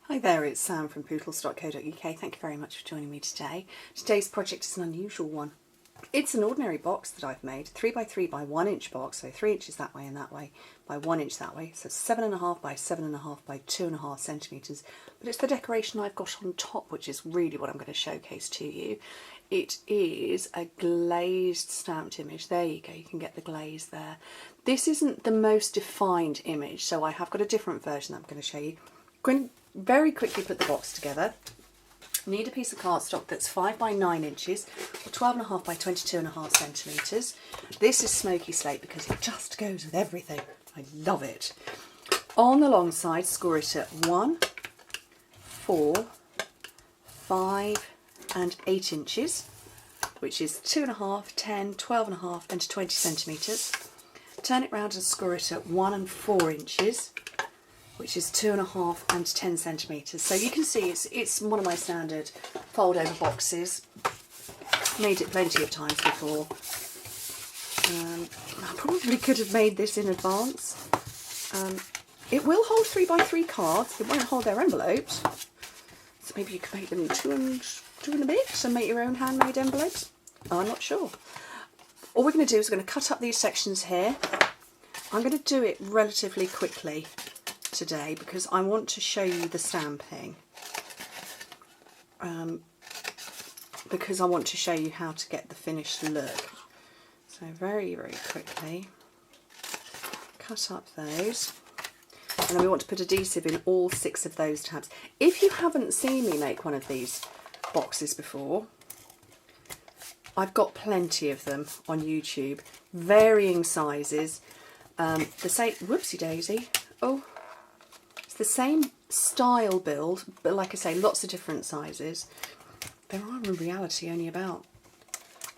Hi there, it's Sam from Pootles.co.uk. Thank you very much for joining me today. Today's project is an unusual one. It's an ordinary box that I've made, 3x3 by 1 inch box, so 3 inches that way and that way, by 1 inch that way, so 7.5 by 7.5 by 2.5 centimetres. But it's the decoration I've got on top, which is really what I'm going to showcase to you. It is a glazed stamped image. There you go, you can get the glaze there. This isn't the most defined image, so I have got a different version that I'm going to show you. I'm going to very quickly put the box together. You need a piece of cardstock that's 5 by 9 inches, or 12.5 by 22.5 centimetres. This is smoky slate because it just goes with everything. I love it. On the long side, score it at 1, 4, 5 and 8 inches, which is 2.5, 10, 12.5 and 20 centimetres. Turn it round and score it at 1 and 4 inches, which is 2.5 and 10 centimetres. So you can see it's one of my standard fold over boxes. Made it plenty of times before. I probably could have made this in advance. It will hold 3x3 cards. It won't hold their envelopes. So maybe you could make them two and a bit and make your own handmade envelopes. I'm not sure. All we're going to do is we're going to cut up these sections here. I'm going to do it relatively quickly today because I want to show you the stamping, because I want to show you how to get the finished look. So very quickly cut up those, and then we want to put adhesive in all 6 of those tabs. If you haven't seen me make one of these boxes before, I've got plenty of them on YouTube, varying sizes, the same, whoopsie daisy, oh, the same style build, but like I say, lots of different sizes. There are in reality only about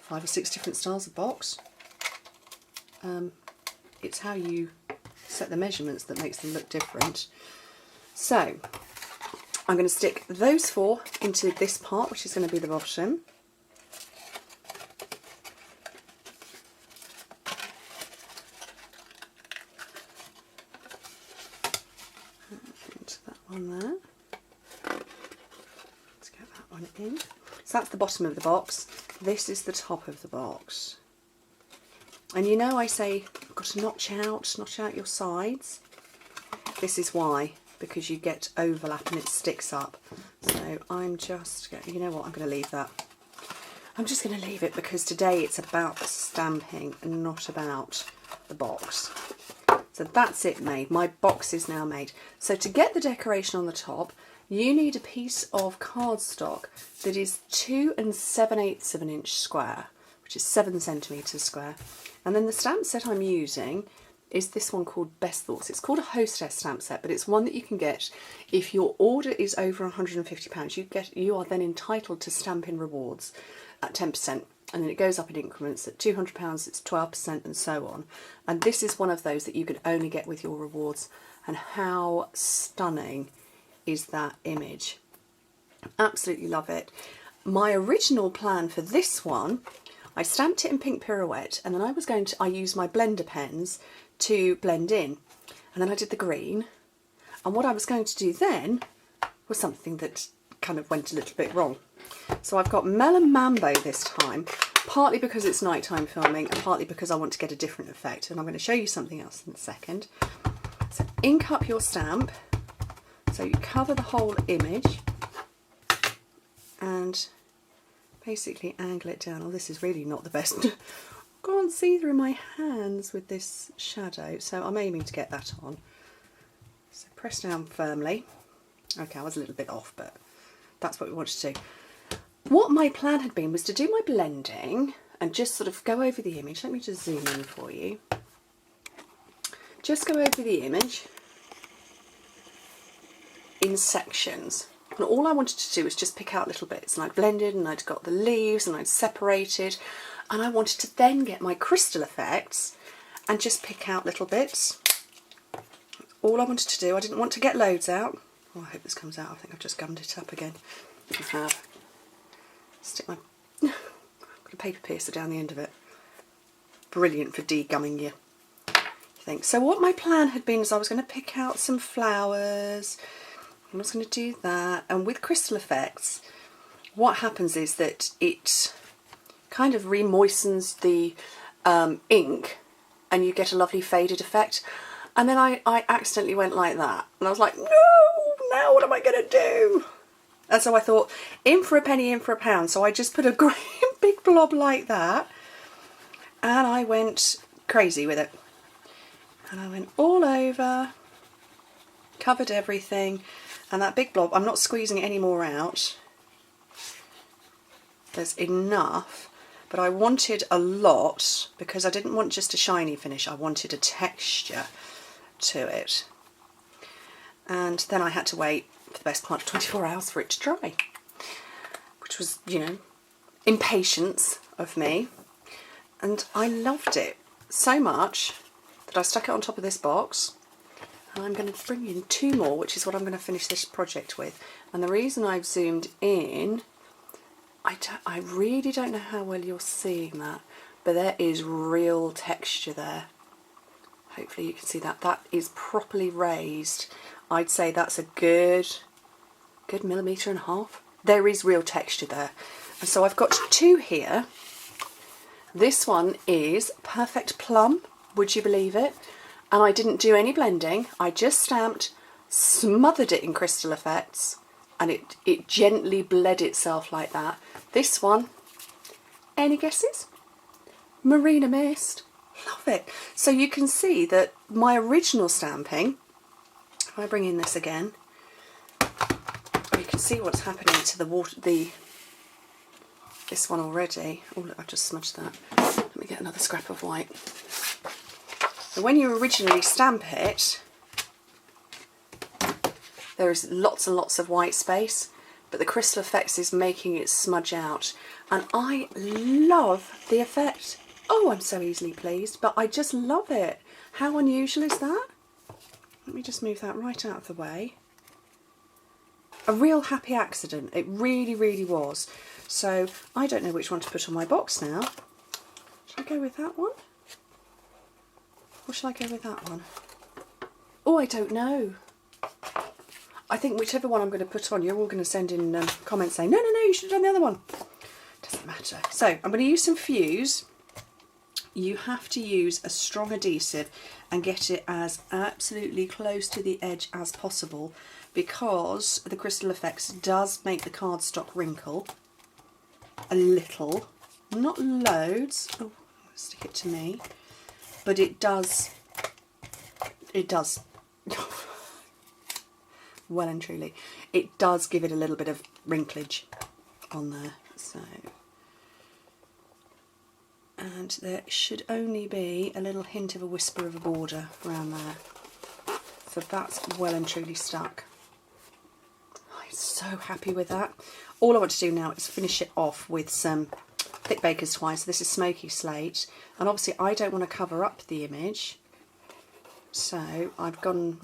5 or 6 different styles of box. It's how you set the measurements that makes them look different. So I'm going to stick those 4 into this part, which is going to be the bottom. On there. Let's get that one in. So that's the bottom of the box. This is the top of the box. And you know I say you've got to notch out your sides. This is why, because you get overlap and it sticks up. So I'm just, you know what, I'm going to leave that. I'm just going to leave it because today it's about the stamping and not about the box. So that's it made. My box is now made. So to get the decoration on the top, you need a piece of cardstock that is 2 7/8 of an inch square, which is 7 centimetres square. And then the stamp set I'm using is this one called Best Thoughts. It's called a hostess stamp set, but it's one that you can get if your order is over £150. You are then entitled to Stampin rewards at 10%. And then it goes up in increments. At £200 it's 12% and so on. And this is one of those that you can only get with your rewards. And how stunning is that image? Absolutely love it. My original plan for this one, I stamped it in pink pirouette, and then I used my blender pens to blend in. And then I did the green. And what I was going to do then was something that kind of went a little bit wrong. So I've got Melon Mambo this time, partly because it's nighttime filming and partly because I want to get a different effect, and I'm going to show you something else in a second. So ink up your stamp, so you cover the whole image and basically angle it down. Oh, this is really not the best. Can't see through my hands with this shadow, so I'm aiming to get that on. So press down firmly. Okay, I was a little bit off, but that's what we wanted to do. What my plan had been was to do my blending and just sort of go over the image. Let me just zoom in for you. Just go over the image in sections. And all I wanted to do was just pick out little bits. And I'd blended and I'd got the leaves and I'd separated. And I wanted to then get my crystal effects and just pick out little bits. That's all I wanted to do. I didn't want to get loads out. Oh, I hope this comes out. I think I've just gummed it up again. I have. Stick my got a paper piercer down the end of it. Brilliant for de-gumming your thing. So what my plan had been is I was going to pick out some flowers, I'm just going to do that. And with crystal effects, what happens is that it kind of re-moistens the ink and you get a lovely faded effect. And then I accidentally went like that. And I was like, no, now what am I going to do? And so I thought, in for a penny, in for a pound. So I just put a great big blob like that. And I went crazy with it. And I went all over, covered everything. And that big blob, I'm not squeezing any more out. There's enough. But I wanted a lot because I didn't want just a shiny finish. I wanted a texture to it. And then I had to wait for the best part of 24 hours for it to dry, which was, you know, impatience of me. And I loved it so much that I stuck it on top of this box. And I'm going to bring in 2 more, which is what I'm going to finish this project with. And the reason I've zoomed in, I really don't know how well you're seeing that, but there is real texture there. Hopefully you can see that. That is properly raised. I'd say that's a good 1.5 millimeters. There is real texture there. And so I've got 2 here. This one is Perfect Plum, would you believe it? And I didn't do any blending. I just stamped, smothered it in crystal effects, and it gently bled itself like that. This one, any guesses? Marina Mist. Love it. So you can see that my original stamping, if I bring in this again, you can see what's happening to the water, this one already. Oh look, I've just smudged that. Let me get another scrap of white. So when you originally stamp it, there is lots and lots of white space, but the crystal effects is making it smudge out. And I love the effect. Oh, I'm so easily pleased, but I just love it. How unusual is that? Let me just move that right out of the way. A real happy accident. It really, really was. So I don't know which one to put on my box now. Should I go with that one? Or should I go with that one? Oh, I don't know. I think whichever one I'm going to put on, you're all going to send in comments saying, no, no, no, you should have done the other one. Doesn't matter. So I'm going to use some fuse. You have to use a strong adhesive and get it as absolutely close to the edge as possible, because the crystal effects does make the cardstock wrinkle a little, not loads. Oh, stick it to me, but it does well and truly, it does give it a little bit of wrinklage on there. So, and there should only be a little hint of a whisper of a border around there. So that's well and truly stuck. I'm so happy with that. All I want to do now is finish it off with some thick baker's twine. So this is smoky slate, and obviously I don't want to cover up the image, so I've gone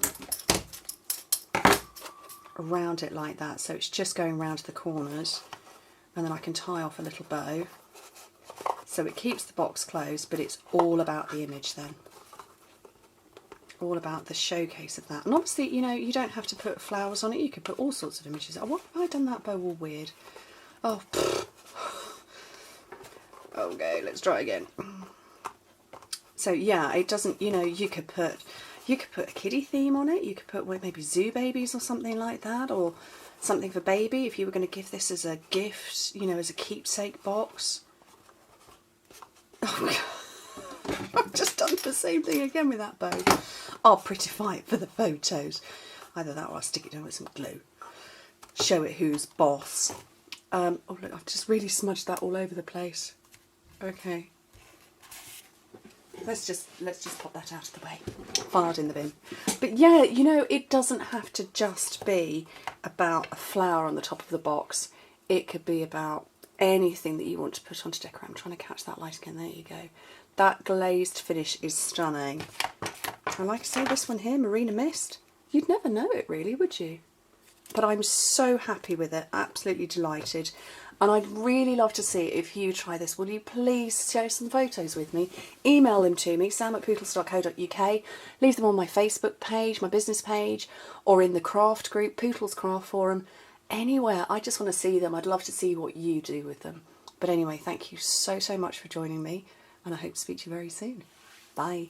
around it like that, so it's just going round the corners, and then I can tie off a little bow so it keeps the box closed, but it's all about the image then, all about the showcase of that. And obviously, you know, you don't have to put flowers on it, you could put all sorts of images. Oh, what have I done that bow all weird? Oh, okay, let's try again. So yeah, it doesn't, you know, you could put a kiddie theme on it, you could put maybe zoo babies or something like that, or something for baby if you were going to give this as a gift, you know, as a keepsake box. Oh, I've just done the same thing again with that bow. I'll prettify it for the photos. Either that or I'll stick it down with some glue. Show it who's boss. Oh look, I've just really smudged that all over the place. Okay. Let's just pop that out of the way. Filed in the bin. But yeah, you know, it doesn't have to just be about a flower on the top of the box. It could be about anything that you want to put onto decor. I'm trying to catch that light again. There you go. That glazed finish is stunning. And like I say, this one here, Marina Mist, you'd never know it really, would you? but I'm so happy with it, absolutely delighted. And I'd really love to see if you try this. Will you please share some photos with me? Email them to me, sam@pootles.co.uk. Leave them on my Facebook page, my business page, or in the craft group, Pootles Craft Forum. Anywhere. I just want to see them. I'd love to see what you do with them. But anyway, thank you so much for joining me, and I hope to speak to you very soon. Bye.